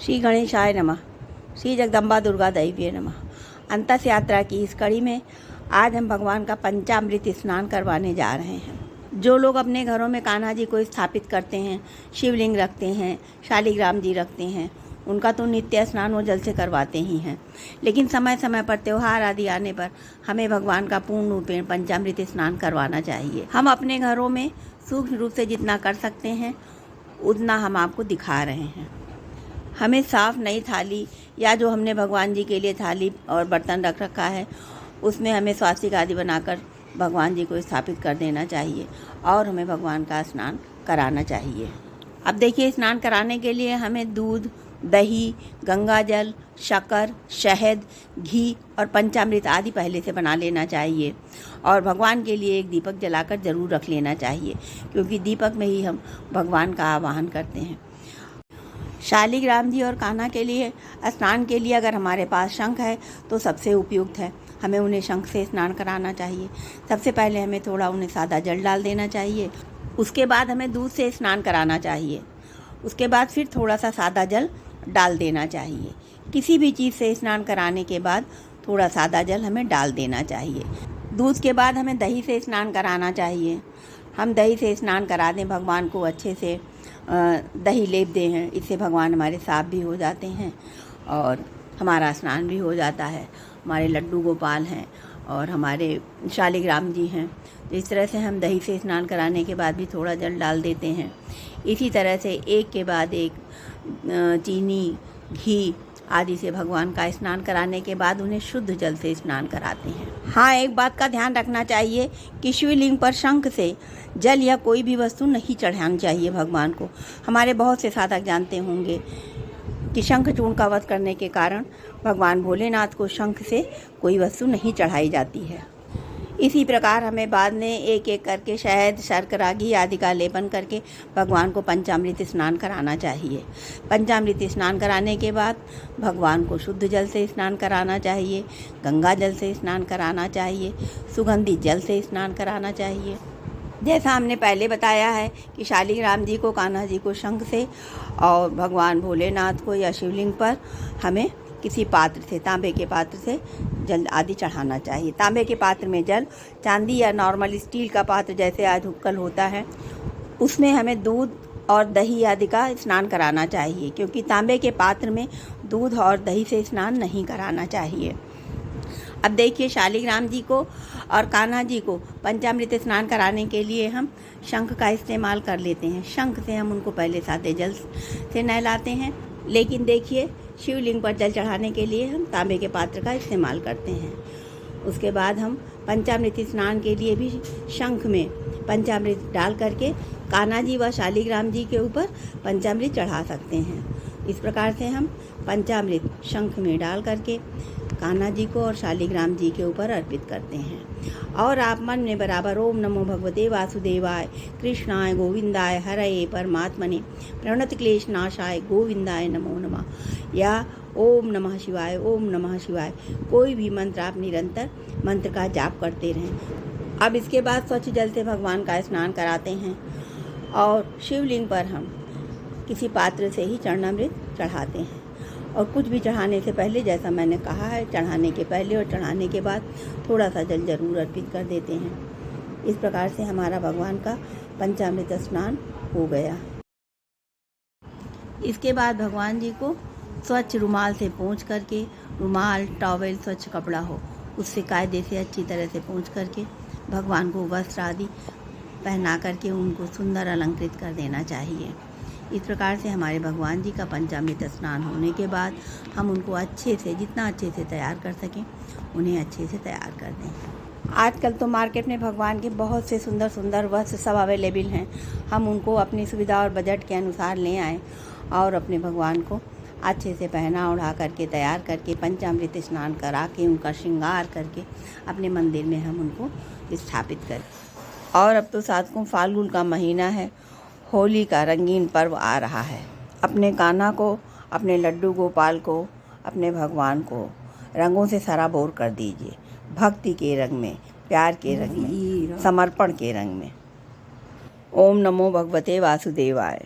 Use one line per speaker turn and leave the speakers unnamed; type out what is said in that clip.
श्री गणेशाय नमः। श्री जगदम्बा दुर्गा दैवीय नमः। अंतस यात्रा की इस कड़ी में आज हम भगवान का पंचामृत स्नान करवाने जा रहे हैं। जो लोग अपने घरों में कान्हा जी को स्थापित करते हैं, शिवलिंग रखते हैं, शालिग्राम जी रखते हैं, उनका तो नित्य स्नान वो जल से करवाते ही हैं। लेकिन समय समय पर त्यौहार आदि आने पर हमें भगवान का पूर्ण रूपेण पंचामृत स्नान करवाना चाहिए। हम अपने घरों में सूक्ष्म रूप से जितना कर सकते हैं उतना हम आपको दिखा रहे हैं। हमें साफ नई थाली या जो हमने भगवान जी के लिए थाली और बर्तन रख रखा है उसमें हमें स्वास्तिक आदि बनाकर भगवान जी को स्थापित कर देना चाहिए और हमें भगवान का स्नान कराना चाहिए। अब देखिए, स्नान कराने के लिए हमें दूध, दही, गंगा जल, शक्कर, शहद, घी और पंचामृत आदि पहले से बना लेना चाहिए और भगवान के लिए एक दीपक जलाकर ज़रूर रख लेना चाहिए, क्योंकि दीपक में ही हम भगवान का आवाहन करते हैं। शालिग्राम जी और कान्हा के लिए स्नान के लिए अगर हमारे पास शंख है तो सबसे उपयुक्त है। हमें उन्हें शंख से स्नान कराना चाहिए। सबसे पहले हमें थोड़ा उन्हें सादा जल डाल देना चाहिए। उसके बाद हमें दूध से स्नान कराना चाहिए। उसके बाद फिर थोड़ा सा सादा जल डाल देना चाहिए। किसी भी चीज़ से स्नान कराने के बाद थोड़ा सादा जल हमें डाल देना चाहिए। दूध के बाद हमें दही से स्नान कराना चाहिए। हम दही से स्नान करा दें, भगवान को अच्छे से दही लेप दें हैं, इससे भगवान हमारे साफ भी हो जाते हैं और हमारा स्नान भी हो जाता है। हमारे लड्डू गोपाल हैं और हमारे शालिग्राम जी हैं। तो इस तरह से हम दही से स्नान कराने के बाद भी थोड़ा जल डाल देते हैं। इसी तरह से एक के बाद एक चीनी, घी आदि से भगवान का स्नान कराने के बाद उन्हें शुद्ध जल से स्नान कराते हैं। हाँ, एक बात का ध्यान रखना चाहिए कि शिवलिंग पर शंख से जल या कोई भी वस्तु नहीं चढ़ानी चाहिए भगवान को। हमारे बहुत से साधक जानते होंगे कि शंख चूर्ण का वध करने के कारण भगवान भोलेनाथ को शंख से कोई वस्तु नहीं चढ़ाई जाती है। इसी प्रकार हमें बाद में एक एक करके शहद, शर्करा, घी आदि का लेपन करके भगवान को पंचामृत स्नान कराना चाहिए। पंचामृत स्नान कराने के बाद भगवान को शुद्ध जल से स्नान कराना चाहिए, गंगा जल से स्नान कराना चाहिए, सुगंधित जल से स्नान कराना चाहिए। जैसा हमने पहले बताया है कि शालिग्राम जी को, कान्हा जी को शंख से और भगवान भोलेनाथ को या शिवलिंग पर हमें किसी पात्र से, तांबे के पात्र से जल आदि चढ़ाना चाहिए। तांबे के पात्र में जल, चांदी या नॉर्मल स्टील का पात्र जैसे आज हुक्कल होता है उसमें हमें दूध और दही आदि का स्नान कराना चाहिए, क्योंकि तांबे के पात्र में दूध और दही से स्नान नहीं कराना चाहिए। अब देखिए, शालिग्राम जी को और कान्हा जी को पंचामृत स्नान कराने के लिए हम शंख का इस्तेमाल कर लेते हैं। शंख से हम उनको पहले सादे जल से नहलाते हैं, लेकिन देखिए, शिवलिंग पर जल चढ़ाने के लिए हम तांबे के पात्र का इस्तेमाल करते हैं। उसके बाद हम पंचामृत स्नान के लिए भी शंख में पंचामृत डाल करके कान्हा जी व शालिग्राम जी के ऊपर पंचामृत चढ़ा सकते हैं। इस प्रकार से हम पंचामृत शंख में डाल करके कान्हा जी को और शालिग्राम जी के ऊपर अर्पित करते हैं। और आप मन में बराबर ओम नमो भगवते वासुदेवाय कृष्णाय गोविंदाय हरये परमात्मने प्रणत क्लेश नाशाय गोविंदाय नमो नमः या ओम नमः शिवाय, ओम नमः शिवाय, कोई भी मंत्र आप निरंतर मंत्र का जाप करते रहें। अब इसके बाद स्वच्छ जल से भगवान का स्नान कराते हैं और शिवलिंग पर हम किसी पात्र से ही चरणामृत चढ़ाते हैं। और कुछ भी चढ़ाने से पहले, जैसा मैंने कहा है, चढ़ाने के पहले और चढ़ाने के बाद थोड़ा सा जल जरूर अर्पित कर देते हैं। इस प्रकार से हमारा भगवान का पंचामृत स्नान हो गया। इसके बाद भगवान जी को स्वच्छ रुमाल से पोंछ करके, रुमाल, टॉवेल, स्वच्छ कपड़ा हो उससे कायदे से अच्छी तरह से पोंछ करके भगवान को वस्त्र आदि पहना करके उनको सुंदर अलंकृत कर देना चाहिए। इस प्रकार से हमारे भगवान जी का पंचामृत स्नान होने के बाद हम उनको अच्छे से, जितना अच्छे से तैयार कर सकें उन्हें अच्छे से तैयार कर दें। आजकल तो मार्केट में भगवान के बहुत से सुंदर सुंदर वस्त्र सब अवेलेबल हैं। हम उनको अपनी सुविधा और बजट के अनुसार ले आएँ और अपने भगवान को अच्छे से पहना ओढ़ा करके, तैयार करके, पंचामृत स्नान करा के, उनका श्रृंगार करके अपने मंदिर में हम उनको स्थापित करें। और अब तो सातकों फाल्गुन का महीना है, होली का रंगीन पर्व आ रहा है। अपने कान्हा को, अपने लड्डू गोपाल को, अपने भगवान को रंगों से सराबोर कर दीजिए। भक्ति के रंग में, प्यार के रंग में, समर्पण के रंग में। ओम नमो भगवते वासुदेवाय।